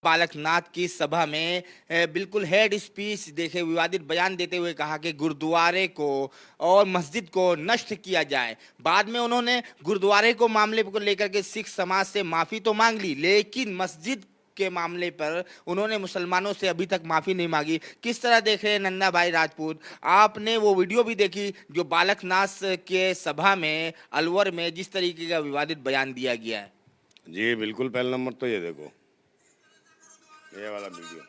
बालकनाथ की सभा में बिल्कुल हेड स्पीच देखे विवादित बयान देते हुए कहा कि गुरुद्वारे को और मस्जिद को नष्ट किया जाए। बाद में उन्होंने गुरुद्वारे को मामले को लेकर के सिख समाज से माफी तो मांग ली, लेकिन मस्जिद के मामले पर उन्होंने मुसलमानों से अभी तक माफी नहीं मांगी। किस तरह देख रहे हैं नंदा भाई राजपूत? आपने वो वीडियो भी देखी जो बालकनाथ के सभा में अलवर में जिस तरीके का विवादित बयान दिया गया है? जी बिल्कुल। पहला नंबर तो ये देखो, ये वाला वीडियो,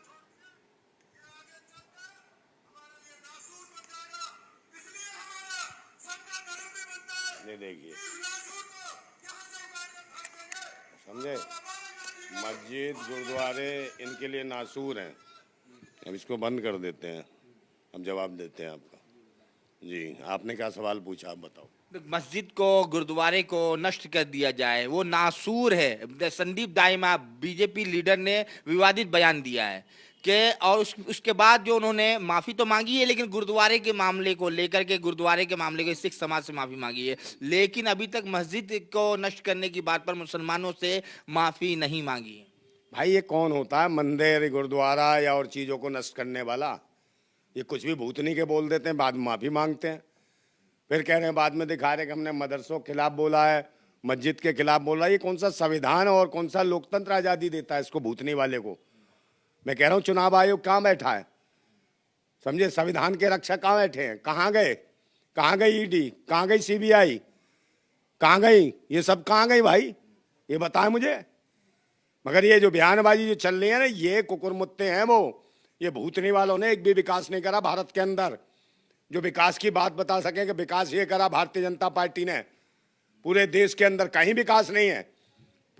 ये देखिए, समझे? मस्जिद गुरुद्वारे इनके लिए नासूर हैं। अब इसको बंद कर देते हैं, हम जवाब देते हैं आपका। जी, आपने क्या सवाल पूछा, आप बताओ। मस्जिद को गुरुद्वारे को नष्ट कर दिया जाए, वो नासूर है। संदीप दाइमा बीजेपी लीडर ने विवादित बयान दिया है कि और उसके बाद जो उन्होंने माफी तो मांगी है, लेकिन गुरुद्वारे के मामले को लेकर के गुरुद्वारे के मामले को सिख समाज से माफी मांगी है, लेकिन अभी तक मस्जिद को नष्ट करने की बात पर मुसलमानों से माफी नहीं मांगी है। भाई ये कौन होता है मंदिर गुरुद्वारा या और चीज़ों को नष्ट करने वाला? ये कुछ भी भूतनी के बोल देते हैं, बाद में माफ़ी मांगते हैं, फिर कह रहे हैं, बाद में दिखा रहे हैं कि हमने मदरसों के खिलाफ बोला है, मस्जिद के खिलाफ बोला है। ये कौन सा संविधान और कौन सा लोकतंत्र आज़ादी देता है इसको भूतनी वाले को? मैं कह रहा हूँ चुनाव आयोग कहाँ बैठा है, समझे? संविधान के रक्षक कहाँ बैठे हैं? कहाँ गए? कहाँ गई ईडी? कहाँ गई सीबीआई? कहाँ गई? ये सब कहाँ गई भाई, ये बताएं मुझे। मगर ये जो बयानबाजी जो चल रही है ना, ये कुकुरमुत्ते हैं वो। ये भूतनी वालों ने एक भी विकास नहीं करा भारत के अंदर। जो विकास की बात बता सकें कि विकास ये करा भारतीय जनता पार्टी ने, पूरे देश के अंदर कहीं विकास नहीं है।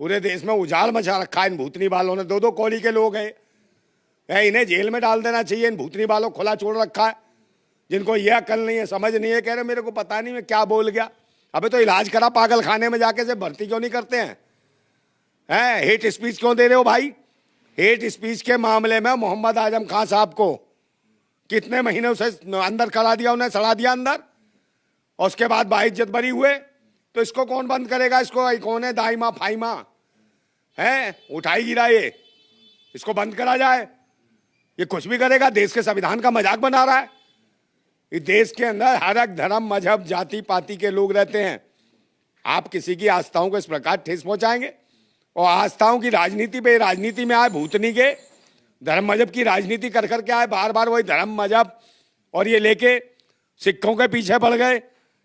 पूरे देश में उजाड़ मचा रखा है इन भूतनी वालों ने। दो दो कौड़ी के लोग हैं, इन्हें जेल में डाल देना चाहिए। इन भूतनी वालों खुला छोड़ रखा है, जिनको यह अकल नहीं है, समझ नहीं है। कह रहे मेरे को पता नहीं मैं क्या बोल गया। अबे तो इलाज करा पागल खाने में जाके, से भर्ती क्यों नहीं करते हैं? हेट स्पीच क्यों दे रहे हो भाई? हेट स्पीच के मामले में मोहम्मद आजम खान साहब को कितने महीने उसे अंदर करा दिया, उन्हें सड़ा दिया अंदर, और उसके बाद बाइज्जत बरी हुए। तो इसको कौन बंद करेगा? इसको कौन है दाइमा फाइमा है, उठाई गिरा ये, इसको बंद करा जाए। ये कुछ भी करेगा, देश के संविधान का मजाक बना रहा है। इस देश के अंदर हर एक धर्म मजहब जाति पाति के लोग रहते हैं। आप किसी की आस्थाओं को इस प्रकार ठेस पहुंचाएंगे? और आस्थाओं की राजनीति पे, राजनीति में आए भूतनी के, धर्म मजहब की राजनीति कर करके आए, बार बार वही धर्म मजहब और ये लेके सिखों के पीछे पड़ गए।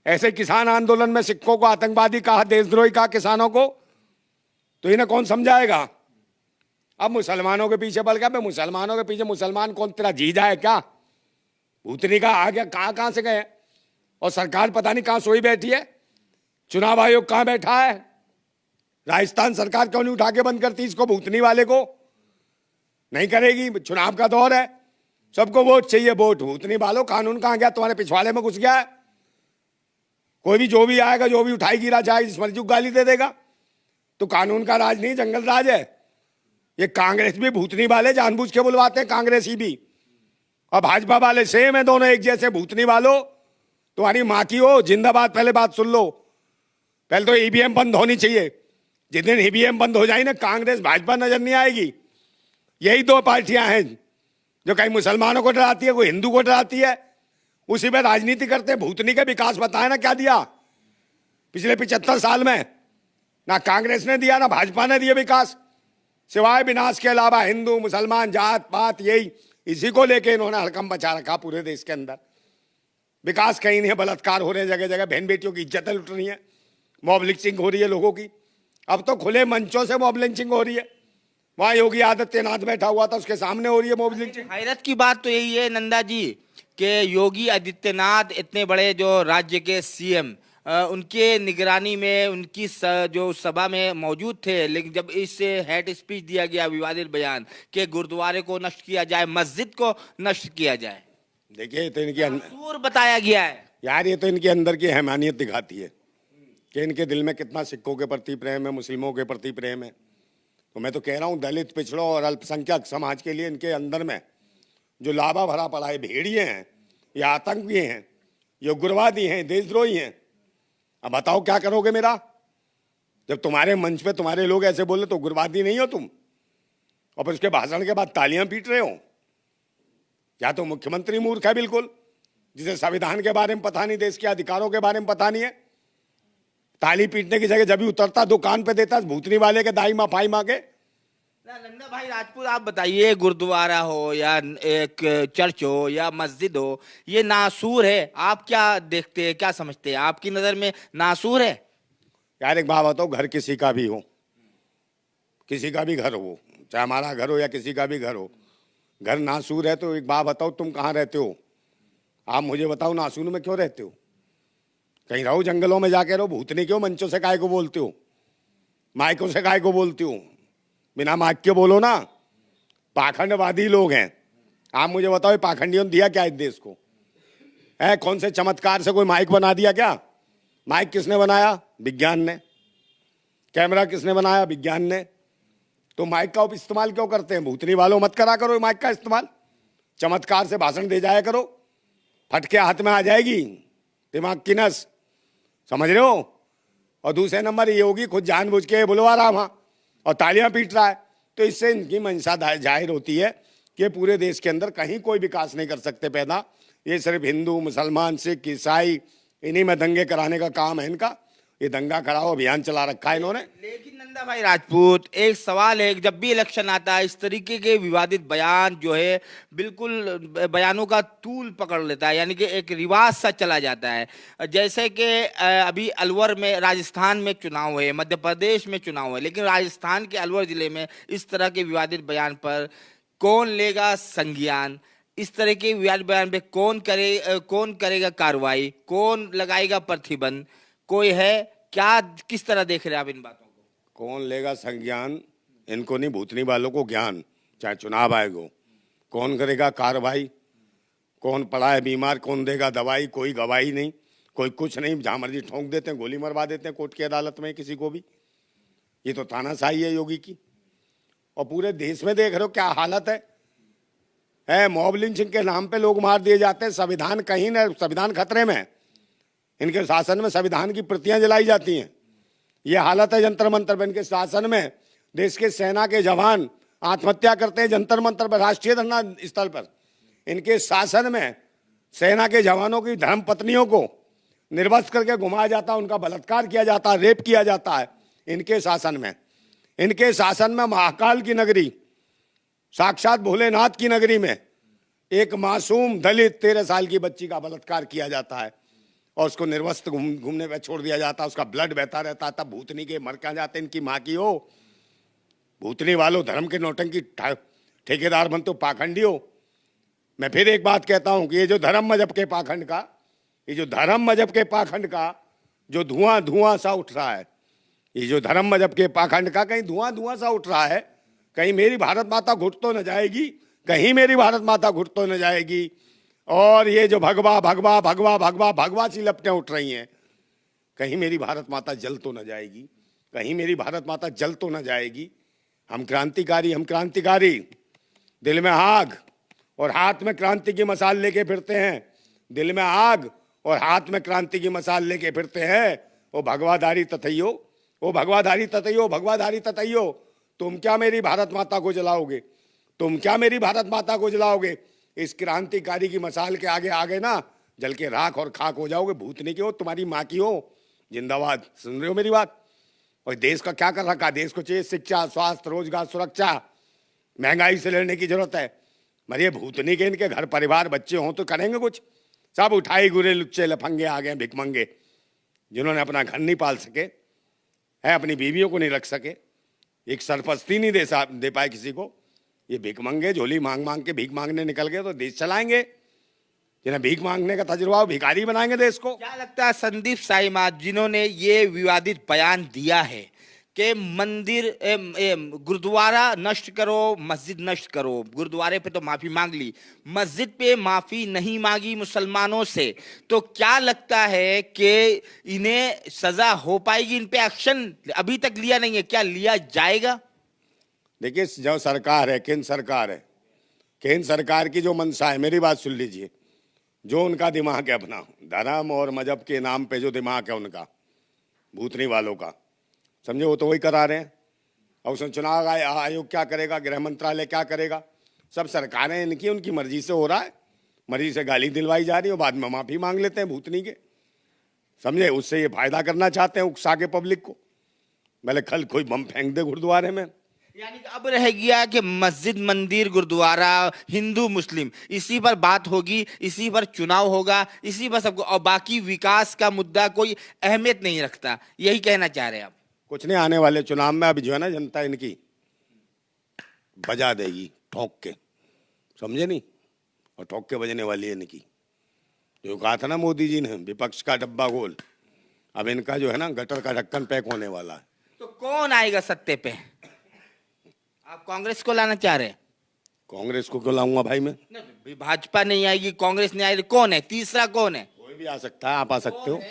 ऐसे किसान आंदोलन में सिखों को आतंकवादी कहा, देशद्रोही कहा किसानों को, तो इन्हें कौन समझाएगा? अब मुसलमानों के पीछे पड़ गया। मैं मुसलमानों के पीछे मुसलमान कौन, तेरा जीजा है क्या? भूतनी का आ गया, कहाँ कहाँ से गए? और सरकार पता नहीं कहाँ सोई बैठी है। चुनाव आयोग कहाँ बैठा है? राजस्थान सरकार क्यों नहीं उठा के बंद करती इसको, भूतनी वाले को? नहीं करेगी, चुनाव का दौर है, सबको वोट चाहिए, वोट। भूतनी वालों, कानून कहाँ गया? तुम्हारे पिछवाड़े में घुस गया है। कोई भी जो भी आएगा, जो भी उठाई गिरा जाए, जिस मर्जी को गाली दे देगा। तो कानून का राज नहीं, जंगल राज है। ये कांग्रेस भी भूतनी वाले जानबूझ के बुलवाते हैं, कांग्रेसी भी और भाजपा वाले सेम है, दोनों एक जैसे। भूतनी वालों, तुम्हारी माँ की हो जिंदाबाद। पहले बात सुन लो, पहले तो ईवीएम बंद होनी चाहिए। जिस दिन ईवीएम बंद हो जाए ना, कांग्रेस भाजपा नजर नहीं आएगी। यही दो पार्टियां हैं जो कहीं मुसलमानों को डराती है, कोई हिंदू को डराती है, उसी में राजनीति करते हैं। भूतनी का विकास बताए ना क्या दिया पिछले 75 साल में? ना कांग्रेस ने दिया, ना भाजपा ने दिया विकास, सिवाय विनाश के अलावा। हिंदू मुसलमान जात पात, यही इसी को लेके इन्होंने हड़कंप मचा रखा पूरे देश के अंदर। विकास कहीं नहीं है, बलात्कार हो रहे हैं जगह जगह, बहन बेटियों की इज्जतें लुट रही है, मॉब लिंचिंग हो रही है लोगों की। अब तो खुले मंचों से मॉब लिंचिंग हो रही है। वहां योगी आदित्यनाथ बैठा हुआ था, उसके सामने हो रही है मॉब लिंचिंग। हैरत की बात तो यही है नंदा जी कि योगी आदित्यनाथ इतने बड़े जो राज्य के सीएम, उनके निगरानी में उनकी जो सभा में मौजूद थे, लेकिन जब इस हेट स्पीच दिया गया, विवादित बयान कि गुरुद्वारे को नष्ट किया जाए, मस्जिद को नष्ट किया जाए, देखिए तो इनकी नासूर बताया गया है यार। ये तो इनके अंदर की हैमानियत दिखाती है कि इनके दिल में कितना सिखों के प्रति प्रेम है, मुस्लिमों के प्रति प्रेम है। तो मैं तो कह रहा हूँ, दलित पिछड़ों और अल्पसंख्यक समाज के लिए इनके अंदर में जो लाभा भरा पड़ा है, भेड़िए हैं, ये आतंकी हैं, ये उग्रवादी हैं, देशद्रोही हैं। अब बताओ क्या करोगे मेरा? जब तुम्हारे मंच पे तुम्हारे लोग ऐसे बोले तो उग्रवादी नहीं हो तुम? और फिर उसके भाषण के बाद तालियां पीट रहे हो। या तो मुख्यमंत्री मूर्ख है बिल्कुल, जिसे संविधान के बारे में पता नहीं, देश के अधिकारों के बारे में पता नहीं है। ताली पीटने की जगह जब भी उतरता दुकान पे देता भूतनी वाले के दाई माँ फाई माँ के। नंदा भाई राजपूत, आप बताइए, गुरुद्वारा हो या एक चर्च हो या मस्जिद हो, ये नासूर है? आप क्या देखते हैं, क्या समझते हैं, आपकी नजर में नासूर है? यार एक बात बताओ, घर किसी का भी हो, किसी का भी घर हो, चाहे हमारा घर हो या किसी का भी घर हो, घर नासूर है तो एक बात बताओ, तुम कहाँ रहते हो? आप मुझे बताओ, नासूर में क्यों रहते हो? कहीं रहो जंगलों में जाके रहो। भूतनी क्यों मंचों से काय को बोलते हो? माइकों से काय को बोलते हो? बिना माइक के बोलो ना। पाखंडवादी लोग हैं। आप मुझे बताओ, ये पाखंडियों ने दिया क्या इस देश को? है कौन से चमत्कार से कोई माइक बना दिया क्या? माइक किसने बनाया? विज्ञान ने। कैमरा किसने बनाया? विज्ञान ने। तो माइक का इस्तेमाल क्यों करते हैं? भूतनी वालों मत करा करो माइक का इस्तेमाल। चमत्कार से भाषण दे जाया करो, फटके हाथ में आ जाएगी, दिमाग की नस, समझ रहे हो? और दूसरे नंबर ये होगी, खुद जानबूझ के बुलवा रहा वहां और तालियां पीट रहा है। तो इससे इनकी मंशा जाहिर होती है कि पूरे देश के अंदर कहीं कोई विकास नहीं कर सकते पैदा। ये सिर्फ हिंदू, मुसलमान, सिख, ईसाई, इन्हीं में दंगे कराने का काम है इनका। ये दंगा कराओ अभियान चला रखा है इन्होंने। लेकिन नंदा भाई राजपूत, एक सवाल है, जब भी इलेक्शन आता है इस तरीके के विवादित बयान जो है बिल्कुल बयानों का तूल पकड़ लेता है, यानी कि एक रिवाज सा चला जाता है। जैसे कि अभी अलवर में, राजस्थान में चुनाव है, मध्य प्रदेश में चुनाव है, लेकिन राजस्थान के अलवर जिले में इस तरह के विवादित बयान पर कौन लेगा संज्ञान? इस तरह के विवादित बयान पे कौन करेगा कार्रवाई? कौन लगाएगा प्रतिबंध? कोई है क्या? किस तरह देख रहे हैं आप इन बातों को? कौन लेगा संज्ञान? इनको नहीं, भूतनी वालों को ज्ञान। चाहे चुनाव आयोग हो, कौन करेगा कार्रवाई? कौन पड़ा है बीमार, कौन देगा दवाई? कोई गवाही नहीं, कोई कुछ नहीं। जहां मर्जी ठोंक देते हैं, गोली मरवा देते हैं कोर्ट की अदालत में किसी को भी। ये तो तानाशाही है योगी की। और पूरे देश में देख रहे हो क्या हालत है? मॉब लिंचिंग के नाम पे लोग मार दिए जाते हैं। संविधान कहीं ना, संविधान खतरे में है। इनके शासन में संविधान की प्रतियां जलाई जाती हैं। ये हालत है जंतर मंतर पर। इनके शासन में देश के सेना के जवान आत्महत्या करते हैं जंतर मंतर पर, राष्ट्रीय धरना स्थल पर। इनके शासन में सेना के जवानों की धर्म पत्नियों को निर्वस्त्र करके घुमाया जाता है, उनका बलात्कार किया जाता है, रेप किया जाता है इनके शासन में। इनके शासन में महाकाल की नगरी, साक्षात भोलेनाथ की नगरी में एक मासूम दलित 13 साल की बच्ची का बलात्कार किया जाता है और उसको निर्वस्त्र घूमने पे छोड़ दिया जाता है। उसका ब्लड बहता रहता है। तब भूतनी के मर क्या जाते, इनकी माँ की हो। भूतनी वालों, धर्म के नौटंकी ठेकेदार बनते हो, पाखंडी हो। मैं फिर एक बात कहता हूं कि ये जो धर्म मजहब के पाखंड का, ये जो धर्म मजहब के पाखंड का जो धुआं धुआं सा उठ रहा है, ये जो धर्म मजहब के पाखंड का कहीं धुआं धुआं सा उठ रहा है, कहीं मेरी भारत माता घुट तो न जाएगी, कहीं मेरी भारत माता घुट तो न जाएगी। और ये जो भगवा भगवा भगवा भगवा भगवा सी लपटें उठ रही हैं, कहीं मेरी भारत माता जल तो न जाएगी, कहीं मेरी भारत माता जल तो न जाएगी। हम क्रांतिकारी, हम क्रांतिकारी, दिल में आग और हाथ में क्रांति की मसाल लेके फिरते हैं। दिल में आग और हाथ में क्रांति की मसाल लेके फिरते हैं। वो भगवाधारी तथैयो, वो भगवाधारी तथैयो, भगवाधारी तथैयो, तुम क्या मेरी भारत माता को जलाओगे? तुम क्या मेरी भारत माता को जलाओगे? इस क्रांतिकारी की मसाल के आगे आगे ना जल के राख और खाक हो जाओगे। भूतनी की हो, तुम्हारी माँ की हो। जिंदाबाद। सुन रहे हो मेरी बात? और देश का क्या कर रखा? देश को चाहिए शिक्षा, स्वास्थ्य, रोजगार, सुरक्षा। महंगाई से लड़ने की जरूरत है। मरिए भूतनी के इनके घर परिवार बच्चे हों तो करेंगे कुछ? सब उठाई गुरे लुच्चे लफंगे आ गए, भिकमंगे, जिन्होंने अपना घर नहीं पाल सके, है अपनी बीवियों को नहीं रख सके, एक सरपस्ती नहीं दे पाए किसी को। ये भिकमंगे झोली मांग मांग के भीख मांगने निकल गए तो देश चलाएंगे? जिन्हें भीख मांगने का तजुर्बा, भिखारी बनाएंगे देश को? क्या लगता है संदीप साईमात, जिन्होंने ये विवादित बयान दिया है कि मंदिर गुरुद्वारा नष्ट करो, मस्जिद नष्ट करो, गुरुद्वारे पे तो माफी मांग ली, मस्जिद पे माफी नहीं मांगी मुसलमानों से, तो क्या लगता है कि इन्हें सजा हो पाएगी? इन पे एक्शन अभी तक लिया नहीं है, क्या लिया जाएगा? देखिए, जो सरकार है, केंद्र सरकार है, केंद्र सरकार की जो मंशा है, मेरी बात सुन लीजिए, जो उनका दिमाग है अपना धर्म और मजहब के नाम पे जो दिमाग है उनका, भूतनी वालों का, समझे, वो तो वही करा रहे हैं। और उसमें चुनाव आयोग क्या करेगा, गृह मंत्रालय क्या करेगा, सब सरकारें इनकी उनकी मर्जी से हो रहा है। मर्जी से गाली दिलवाई जा रही है, बाद में माफी मांग लेते हैं भूतनी के, समझे। उससे ये फायदा करना चाहते हैं उकसा के पब्लिक को, भले कल कोई बम फेंक दे गुरुद्वारे में। यानी कि अब रह गया कि मस्जिद, मंदिर, गुरुद्वारा, हिंदू मुस्लिम, इसी पर बात होगी, इसी पर चुनाव होगा, इसी पर सबको, और बाकी विकास का मुद्दा कोई अहमियत नहीं रखता, यही कहना चाह रहे हैं आप? कुछ नहीं, आने वाले चुनाव में अभी जो है ना जनता इनकी बजा देगी ठोक के, समझे नहीं, और ठोक के बजने वाली है इनकी। जो कहा था ना मोदी जी ने, विपक्ष का डब्बा गोल, अब इनका जो है ना गटर का ढक्कन पैक होने वाला है। तो कौन आएगा सत्ते पे? आप कांग्रेस को लाना चाह रहे हैं? कांग्रेस को क्यों लाऊंगा भाई मैं? नहीं, भाजपा नहीं आएगी, कांग्रेस नहीं आएगी, कौन है तीसरा? कौन है? कोई भी आ सकता है, आप आ सकते हो,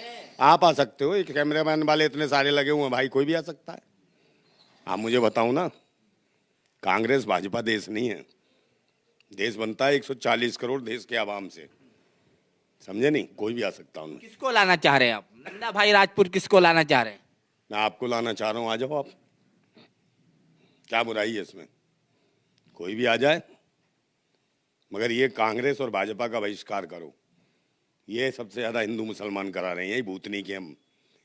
आप आ सकते हो। एक कैमरामैन वाले इतने सारे लगे हुए हैं भाई, कोई भी आ सकता है। आप मुझे बताओ ना, कांग्रेस भाजपा देश नहीं है। देश बनता है 140 करोड़ देश के आवाम से, समझे नहीं, कोई भी आ सकता हूँ। किसको लाना चाह रहे हैं आप? नंदा भाई राजपूत किसको लाना चाह रहे हैं? मैं आपको लाना चाह रहा हूँ, आ जाओ आप, क्या बुराई है इसमें, कोई भी आ जाए। मगर ये कांग्रेस और भाजपा का बहिष्कार करो, ये सबसे ज्यादा हिंदू मुसलमान करा रहे हैं, यही भूतनी के हम,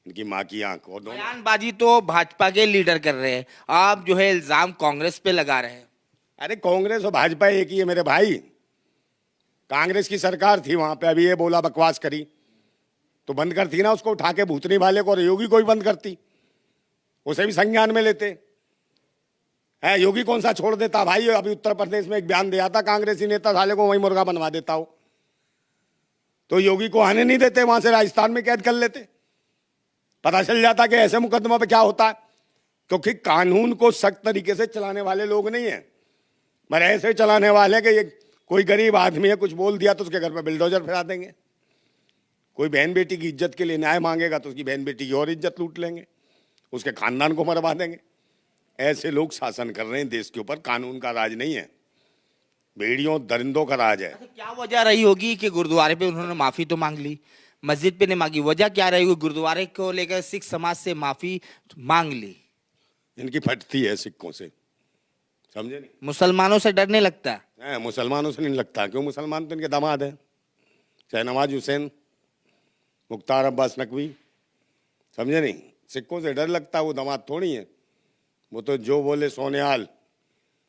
इनकी माँ की आंख। और दोनों बयानबाजी तो भाजपा के लीडर कर रहे हैं, आप जो है इल्जाम कांग्रेस पे लगा रहे हैं। अरे कांग्रेस और भाजपा एक ही है मेरे भाई। कांग्रेस की सरकार थी वहां पे, अभी ये बोला बकवास करी तो बंद करती ना उसको, उठा के भूतनी वाले को, और योगी को भी बंद करती, उसे भी संज्ञान में लेते है। योगी कौन सा छोड़ देता भाई? अभी उत्तर प्रदेश में एक बयान दिया था कांग्रेसी नेता, साले को वही मुर्गा बनवा देता हो, तो योगी को आने नहीं देते, वहां से राजस्थान में कैद कर लेते। पता चल जाता कि ऐसे मुकदमा पे क्या होता है, क्योंकि कानून को सख्त तरीके से चलाने वाले लोग नहीं है, मगर ऐसे चलाने वाले कि ये कोई गरीब आदमी है, कुछ बोल दिया तो उसके घर पे बिल्डोजर फिरा देंगे। कोई बहन बेटी की इज्जत के लिए न्याय मांगेगा तो उसकी बहन बेटी की और इज्जत लूट लेंगे, उसके खानदान को मरवा देंगे। ऐसे लोग शासन कर रहे हैं देश के ऊपर, कानून का राज नहीं है, भेड़ियों दरिंदों का राज है। अच्छा, क्या वजह रही होगी कि गुरुद्वारे पे उन्होंने माफी तो मांग ली, मस्जिद पे नहीं मांगी? वजह क्या रही होगी? गुरुद्वारे को लेकर सिख समाज से माफी मांग ली। इनकी फटती है सिक्कों से, समझे नहीं। मुसलमानों से डरने लगता है? मुसलमानों से नहीं लगता, क्यों? मुसलमान तो इनके दामाद है, शहनवाज हुसैन, मुख्तार अब्बास नकवी, समझे नहीं। सिक्कों से डर लगता है, वो दामाद थोड़ी है, वो तो जो बोले सोनेहाल,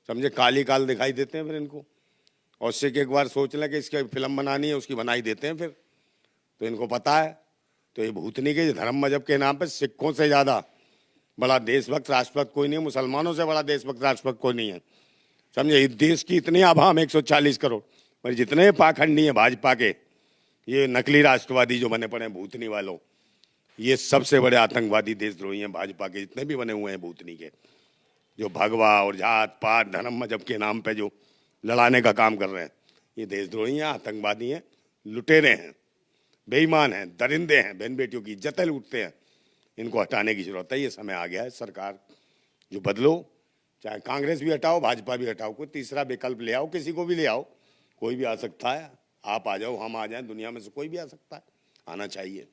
समझे, काली काल दिखाई देते हैं फिर इनको। और सिख एक बार सोच लें कि इसकी फिल्म बनानी है, उसकी बनाई देते हैं फिर, तो इनको पता है। तो ये भूतनी के धर्म मजहब के नाम पे सिखों से ज्यादा बड़ा देशभक्त राष्ट्रभक्त कोई नहीं है, मुसलमानों से बड़ा देशभक्त राष्ट्रभक्त कोई नहीं है, समझे। इस देश की इतनी आवाम 140 करोड़, पर जितने पाखंडी हैं भाजपा के, ये नकली राष्ट्रवादी जो बने पड़े हैं भूतनी वालों, ये सबसे बड़े आतंकवादी देशद्रोही हैं भाजपा के, जितने भी बने हुए हैं भूतनी के, जो भगवा और जात पात धर्म मजहब के नाम पे जो लड़ाने का काम कर रहे हैं, ये देशद्रोही हैं, आतंकवादी हैं, लुटेरे हैं, बेईमान हैं, दरिंदे हैं, बहन बेटियों की इज्जतें लूटते हैं। इनको हटाने की जरूरत है, ये समय आ गया है। सरकार जो बदलो, चाहे कांग्रेस भी हटाओ, भाजपा भी हटाओ, कोई तीसरा विकल्प ले आओ, किसी को भी ले आओ, कोई भी आ सकता है। आप आ जाओ, हम आ जाएं, दुनिया में से कोई भी आ सकता है, आना चाहिए।